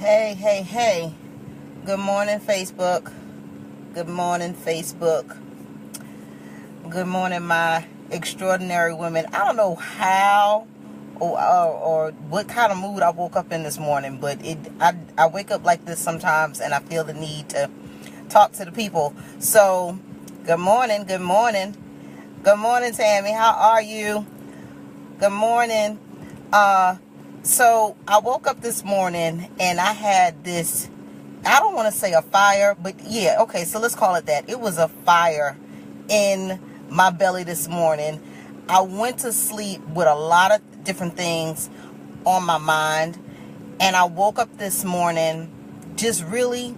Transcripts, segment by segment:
Hey, hey, hey. Good morning, Facebook. Good morning, Facebook. Good morning, my extraordinary women. I don't know how or what kind of mood I woke up in this morning, but I wake up like this sometimes and I feel the need to talk to the people. So, good morning, good morning. Good morning, Tammy. How are you? Good morning. So I woke up this morning and I had this, I don't want to say a fire, but yeah, okay, so let's call it that. It was a fire in my belly this morning. I went to sleep with a lot of different things on my mind, and I woke up this morning just really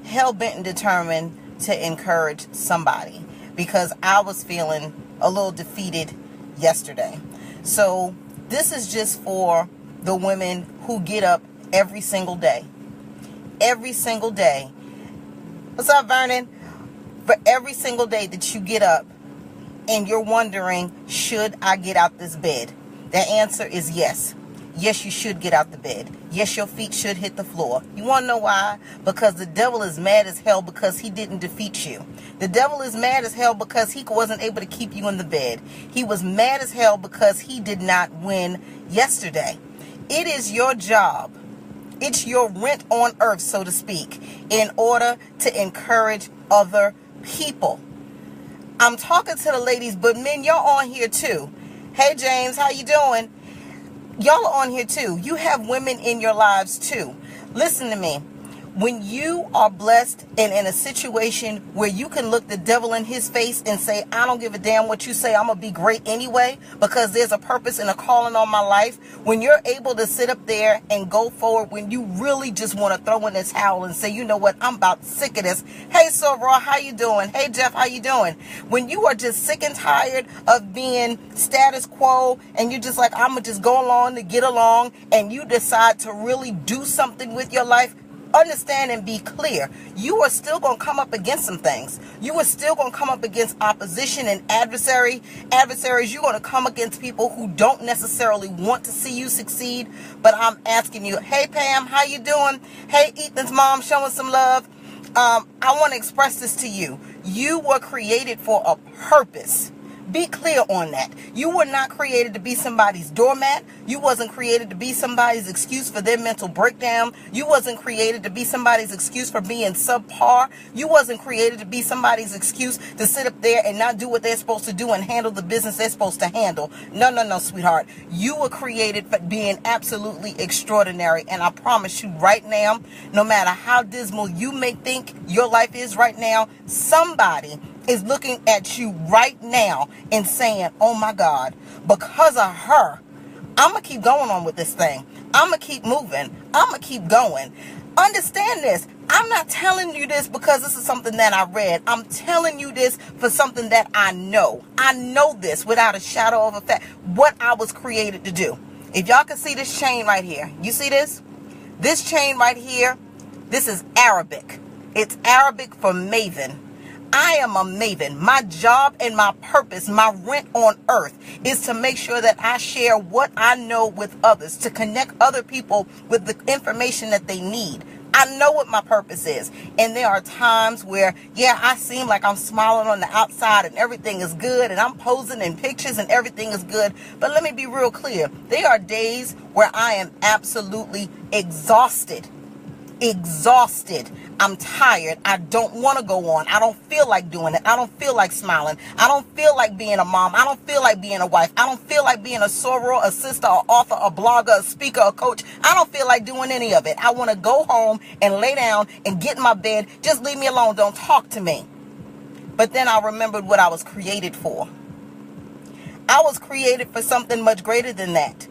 hell-bent and determined to encourage somebody because I was feeling a little defeated yesterday. So this is just for the women who get up every single day. Every single day. What's up, Vernon? For every single day that you get up and you're wondering, should I get out this bed? The answer is yes. Yes, you should get out the bed. Yes, your feet should hit the floor. You want to know why? Because the devil is mad as hell because he didn't defeat you. The devil is mad as hell because he wasn't able to keep you in the bed. He was mad as hell because he did not win yesterday. It is your job. It's your rent on earth, so to speak, in order to encourage other people. I'm talking to the ladies, but men, you're on here too. Hey, James, how you doing? Y'all are on here too. You have women in your lives too. Listen to me. When you are blessed and in a situation where you can look the devil in his face and say, I don't give a damn what you say, I'm going to be great anyway because there's a purpose and a calling on my life. When you're able to sit up there and go forward, when you really just want to throw in this towel and say, you know what, I'm about sick of this. Hey, Sorra, how you doing? Hey, Jeff, how you doing? When you are just sick and tired of being status quo and you're just like, I'm going to just go along to get along, and you decide to really do something with your life, understand and be clear. You are still going to come up against some things. You are still going to come up against opposition and adversaries. You're going to come against people who don't necessarily want to see you succeed. But I'm asking you, hey, Pam, how you doing? Hey, Ethan's mom, showing some love. I want to express this to you. You were created for a purpose. Be clear on that. You were not created to be somebody's doormat. You wasn't created to be somebody's excuse for their mental breakdown. You wasn't created to be somebody's excuse for being subpar. You wasn't created to be somebody's excuse to sit up there and not do what they're supposed to do and handle the business they're supposed to handle. No, sweetheart. You were created for being absolutely extraordinary. And I promise you right now, no matter how dismal you may think your life is right now, somebody is looking at you right now and saying, oh my God, because of her, I'm going to keep going on with this thing. I'm going to keep moving. I'm going to keep going. Understand this. I'm not telling you this because this is something that I read. I'm telling you this for something that I know. I know this without a shadow of a fact, what I was created to do. If y'all can see this chain right here, you see this? This chain right here, this is Arabic. It's Arabic for maven. I am a maven. My job and my purpose, my rent on earth, is to make sure that I share what I know with others, to connect other people with the information that they need. I know what my purpose is. And there are times where, yeah, I seem like I'm smiling on the outside and everything is good and I'm posing in pictures and everything is good. But let me be real clear. There are days where I am absolutely exhausted. I'm tired. I don't want to go on. I don't feel like doing it. I don't feel like smiling. I don't feel like being a mom. I don't feel like being a wife. I don't feel like being a soror, a sister, a author, a blogger, a speaker, a coach. I don't feel like doing any of it. I want to go home and lay down and get in my bed. Just leave me alone. Don't talk to me. But then I remembered what I was created for. I was created for something much greater than that.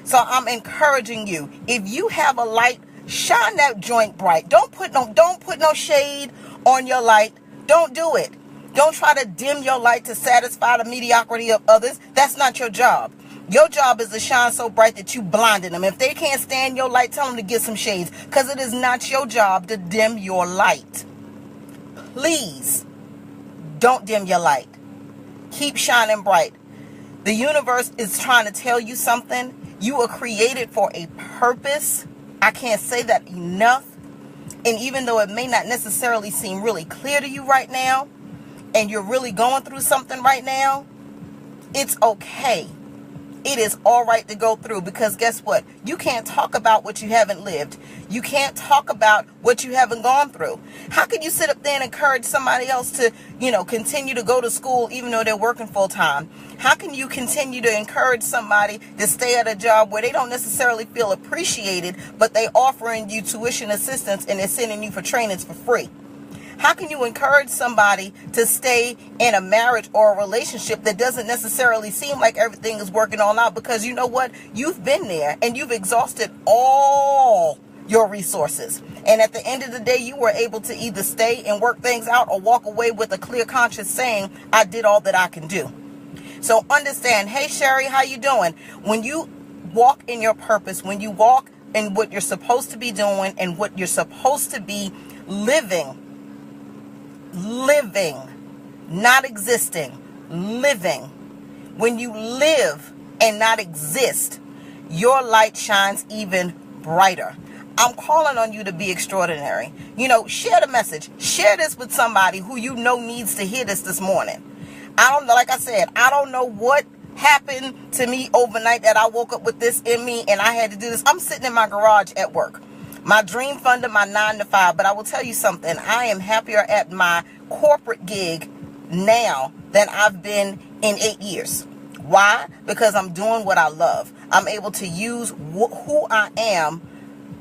So I'm encouraging you. If you have a light, shine that joint bright. Don't put no shade on your light. Don't do it. Don't try to dim your light to satisfy the mediocrity of others. That's not your job. Your job is to shine so bright that you blinded them. If they can't stand your light, tell them to get some shades, because it is not your job to dim your light. Please don't dim your light. Keep shining bright. The universe is trying to tell you something. You were created for a purpose. I can't say that enough. And even though it may not necessarily seem really clear to you right now, and you're really going through something right now, it's okay. It is all right to go through, because guess what? You can't talk about what you haven't lived. You can't talk about what you haven't gone through. How can you sit up there and encourage somebody else to, continue to go to school even though they're working full time? How can you continue to encourage somebody to stay at a job where they don't necessarily feel appreciated, but they offering you tuition assistance and they're sending you for trainings for free? How can you encourage somebody to stay in a marriage or a relationship that doesn't necessarily seem like everything is working all out? Because you know what? You've been there and you've exhausted all your resources. And at the end of the day, you were able to either stay and work things out or walk away with a clear conscience saying, I did all that I can do. So understand, hey, Sherry, how you doing? When you walk in your purpose, when you walk in what you're supposed to be doing and what you're supposed to be living, not existing, living. When you live and not exist, your light shines even brighter. I'm calling on you to be extraordinary. Share the message. Share this with somebody who you know needs to hear this morning. Like I said, I don't know what happened to me overnight that I woke up with this in me and I had to do this. I'm sitting in my garage at work. My dream funded my 9 to 5, but I will tell you something. I am happier at my corporate gig now than I've been in 8 years. Why? Because I'm doing what I love. I'm able to use who I am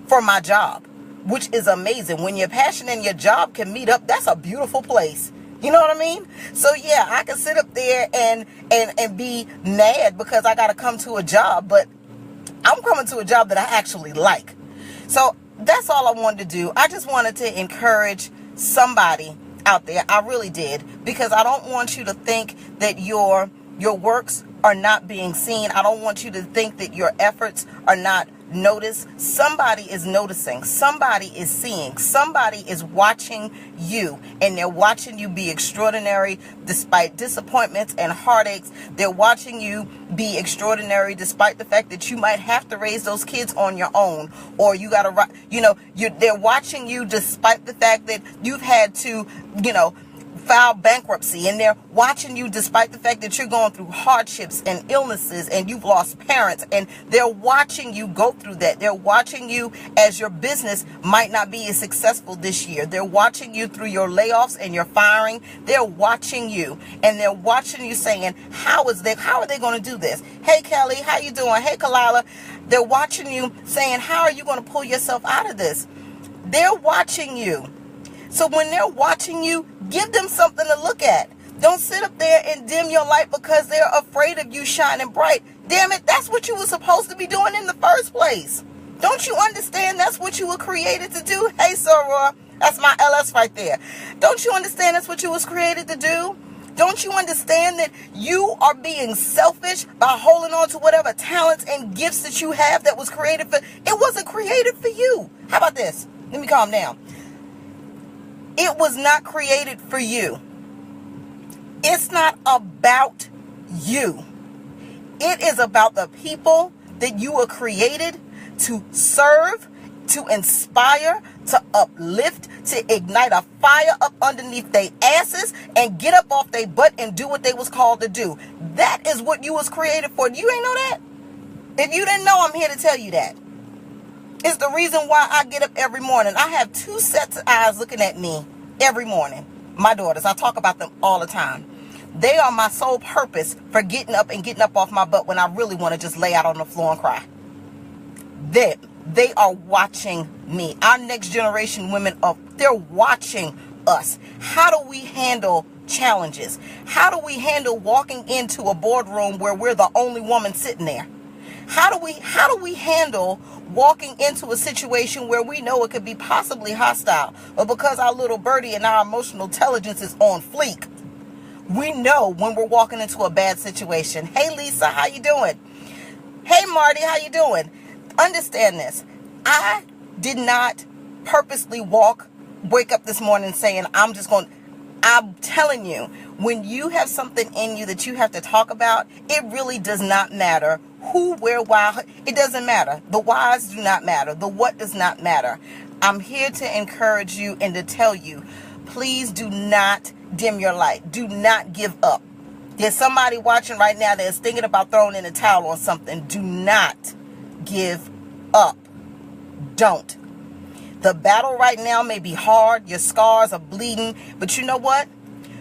for my job, which is amazing. When your passion and your job can meet up, that's a beautiful place. You know what I mean? So yeah, I can sit up there and be mad because I got to come to a job, but I'm coming to a job that I actually like. So that's all I wanted to do. I just wanted to encourage somebody out there. I really did, because I don't want you to think that your works are not being seen. I don't want you to think that your efforts are not noticed. Somebody is noticing. Somebody is seeing. Somebody is watching you, and they're watching you be extraordinary despite disappointments and heartaches. They're watching you be extraordinary despite the fact that you might have to raise those kids on your own, or you got to, they're watching you despite the fact that you've had to, file bankruptcy, and they're watching you despite the fact that you're going through hardships and illnesses and you've lost parents, and they're watching you go through that. They're watching you as your business might not be as successful this year. They're watching you through your layoffs and your firing. They're watching you, and they're watching you saying, how are they going to do this? Hey, Kelly, how you doing? Hey, Kalila. They're watching you saying, how are you going to pull yourself out of this? They're watching you. So when they're watching you, give them something to look at. Don't sit up there and dim your light because they're afraid of you shining bright. Damn it, that's what you were supposed to be doing in the first place. Don't you understand that's what you were created to do? Hey, Soror, that's my LS right there. Don't you understand that's what you was created to do? Don't you understand that you are being selfish by holding on to whatever talents and gifts that you have that was created for? It wasn't created for you. How about this? Let me calm down. It was not created for you. It's not about you. It is about the people that you were created to serve, to inspire, to uplift, to ignite a fire up underneath their asses and get up off their butt and do what they was called to do. That is what you was created for. You ain't know that? If you didn't know, I'm here to tell you that. It's the reason why I get up every morning. I have 2 sets of eyes looking at me every morning. My daughters, I talk about them all the time. They are my sole purpose for getting up and getting up off my butt when I really want to just lay out on the floor and cry. They are watching me. Our next generation women, they're watching us. How do we handle challenges? How do we handle walking into a boardroom where we're the only woman sitting there? How do we handle walking into a situation where we know it could be possibly hostile, but because our little birdie and our emotional intelligence is on fleek, we know when we're walking into a bad situation. Hey, Lisa, how you doing? Hey, Marty, how you doing? Understand this. I did not purposely wake up this morning saying, I'm just going. I'm telling you, when you have something in you that you have to talk about, it really does not matter who, where, why. It doesn't matter. The whys do not matter. The what does not matter. I'm here to encourage you and to tell you, please do not dim your light. Do not give up. There's somebody watching right now that's thinking about throwing in a towel on something. Do not give up. Don't. The battle right now may be hard. Your scars are bleeding. But you know what?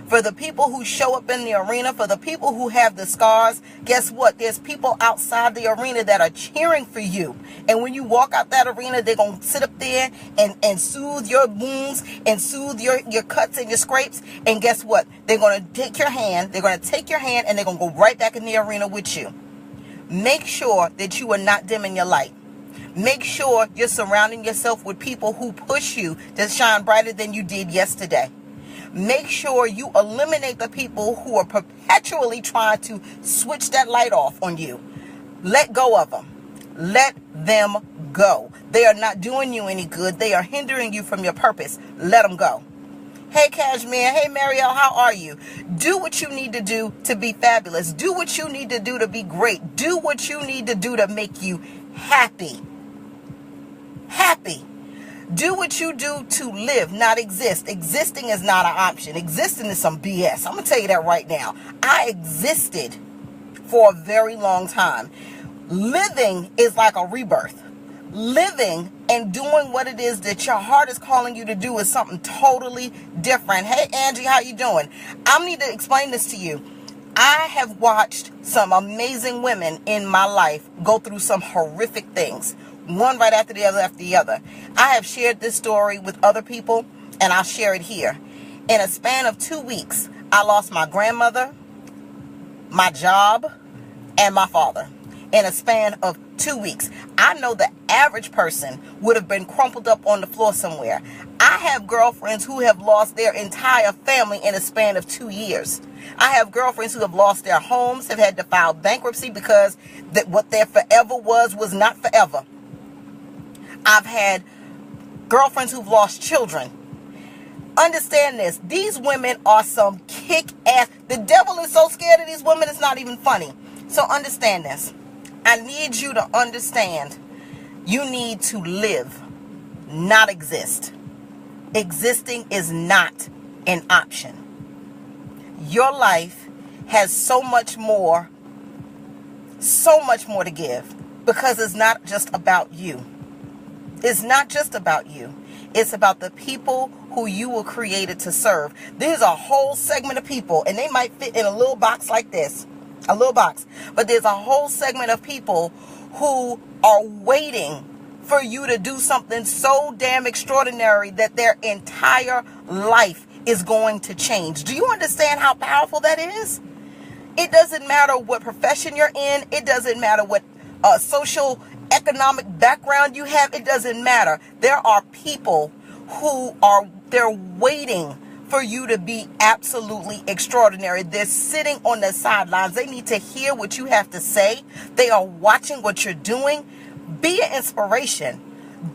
For the people who show up in the arena, for the people who have the scars, guess what? There's people outside the arena that are cheering for you. And when you walk out that arena, they're going to sit up there and soothe your wounds and soothe your cuts and your scrapes. And guess what? They're going to take your hand. They're going to take your hand and they're going to go right back in the arena with you. Make sure that you are not dimming your light. Make sure you're surrounding yourself with people who push you to shine brighter than you did yesterday. Make sure you eliminate the people who are perpetually trying to switch that light off on you. Let go of them. Let them go. They are not doing you any good. They are hindering you from your purpose. Let them go. Hey, Cashmere. Hey, Marielle. How are you? Do what you need to do to be fabulous. Do what you need to do to be great. Do what you need to do to make you happy. Happy. Do what you do to live, not exist. Existing is not an option. Existing is some BS. I'm going to tell you that right now. I existed for a very long time. Living is like a rebirth. Living and doing what it is that your heart is calling you to do is something totally different. Hey, Angie, how you doing? I need to explain this to you. I have watched some amazing women in my life go through some horrific things. One right after the other. I have shared this story with other people, and I'll share it here. In a span of 2 weeks, I lost my grandmother, my job, and my father. In a span of 2 weeks. I know the average person would have been crumpled up on the floor somewhere. I have girlfriends who have lost their entire family in a span of 2 years. I have girlfriends who have lost their homes, have had to file bankruptcy because what their forever was not forever. I've had girlfriends who've lost children. Understand this. These women are some kick-ass. The devil is so scared of these women, it's not even funny. So understand this. I need you to understand. You need to live, not exist. Existing is not an option. Your life has so much more to give because it's not just about you. It's not just about you. It's about the people who you were created to serve. There's a whole segment of people, and they might fit in a little box like this. A little box. But there's a whole segment of people who are waiting for you to do something so damn extraordinary that their entire life is going to change. Do you understand how powerful that is? It doesn't matter what profession you're in. It doesn't matter what social economic background you have. It doesn't matter. There are people who they're waiting for you to be absolutely extraordinary. They're sitting on the sidelines. They need to hear what you have to say. They are watching what you're doing. Be an inspiration.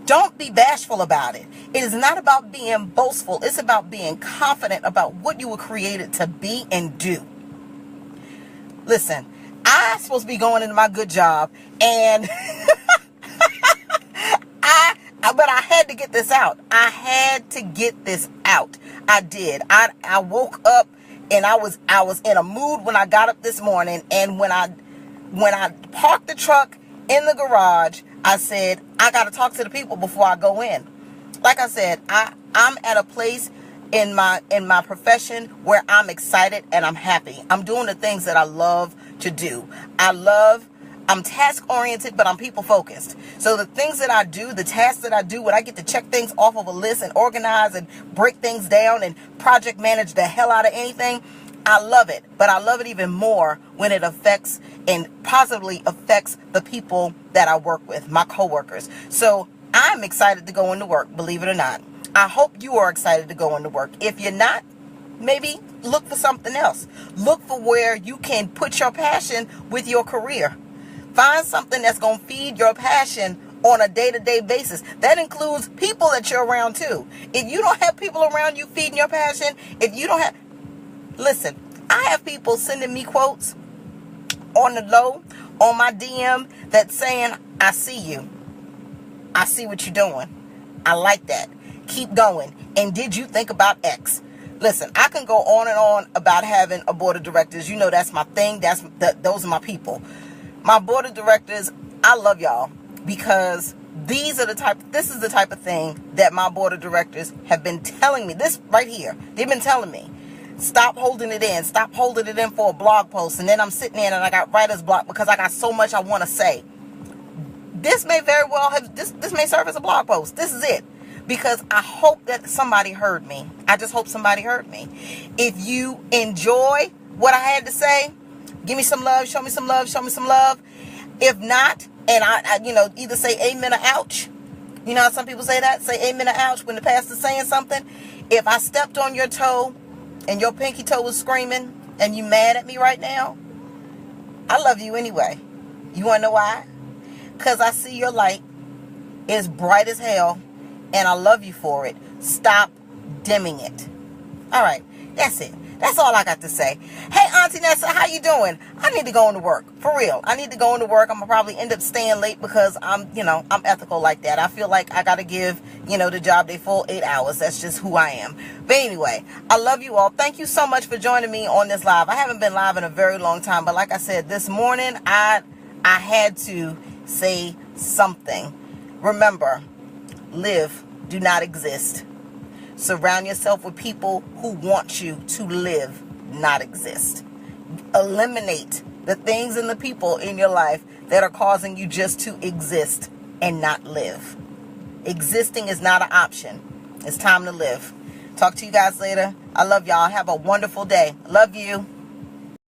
Don't be bashful about it. It is not about being boastful. It's about being confident about what you were created to be and do. Listen, I'm supposed to be going into my good job, and but I had to get this out. I had to get this out. I did. I woke up and I was in a mood when I got up this morning, and when I parked the truck in the garage, I said, I got to talk to the people before I go in. Like I said, I'm at a place in my profession where I'm excited and I'm happy. I'm doing the things that I love to do. I'm task oriented, but I'm people focused. So the things that I do, the tasks that I do, when I get to check things off of a list and organize and break things down and project manage the hell out of anything, I love it. But I love it even more when it affects and positively affects the people that I work with, my coworkers. So I'm excited to go into work, believe it or not. I hope you are excited to go into work. If you're not, maybe look for something else. Look for where you can put your passion with your career. Find something that's going to feed your passion on a day-to-day basis. That includes people that you're around too. If you don't have people around you feeding your passion, if you don't have, listen, I have people sending me quotes on the low, on my DM, that's saying, I see you. I see what you're doing. I like that. Keep going. And did you think about X? Listen, I can go on and on about having a board of directors. You know that's my thing. Those are my people. My board of directors, I love y'all because this is the type of thing that my board of directors have been telling me. This right here, they've been telling me, stop holding it in. Stop holding it in for a blog post. And then I'm sitting there and I got writer's block because I got so much I want to say. This may very well have, this may serve as a blog post. This is it. Because I hope that somebody heard me. I just hope somebody heard me. If you enjoy what I had to say, give me some love, show me some love, show me some love. If not, and I either say amen or ouch. You know how some people say that? Say amen or ouch when the pastor's saying something. If I stepped on your toe and your pinky toe was screaming and you mad at me right now, I love you anyway. You want to know why? Because I see your light is bright as hell. And I love you for it. Stop dimming it. All right. That's it. That's all I got to say. Hey, Auntie Nessa, how you doing? I need to go into work. For real. I need to go into work. I'm going to probably end up staying late because I'm ethical like that. I feel like I got to give, the job their full 8 hours. That's just who I am. But anyway, I love you all. Thank you so much for joining me on this live. I haven't been live in a very long time. But like I said, this morning, I had to say something. Remember, live, do not exist. Surround yourself with people who want you to live, not exist. Eliminate the things and the people in your life that are causing you just to exist and not live. Existing is not an option. It's time to live. Talk to you guys later. I love y'all. Have a wonderful day. Love you.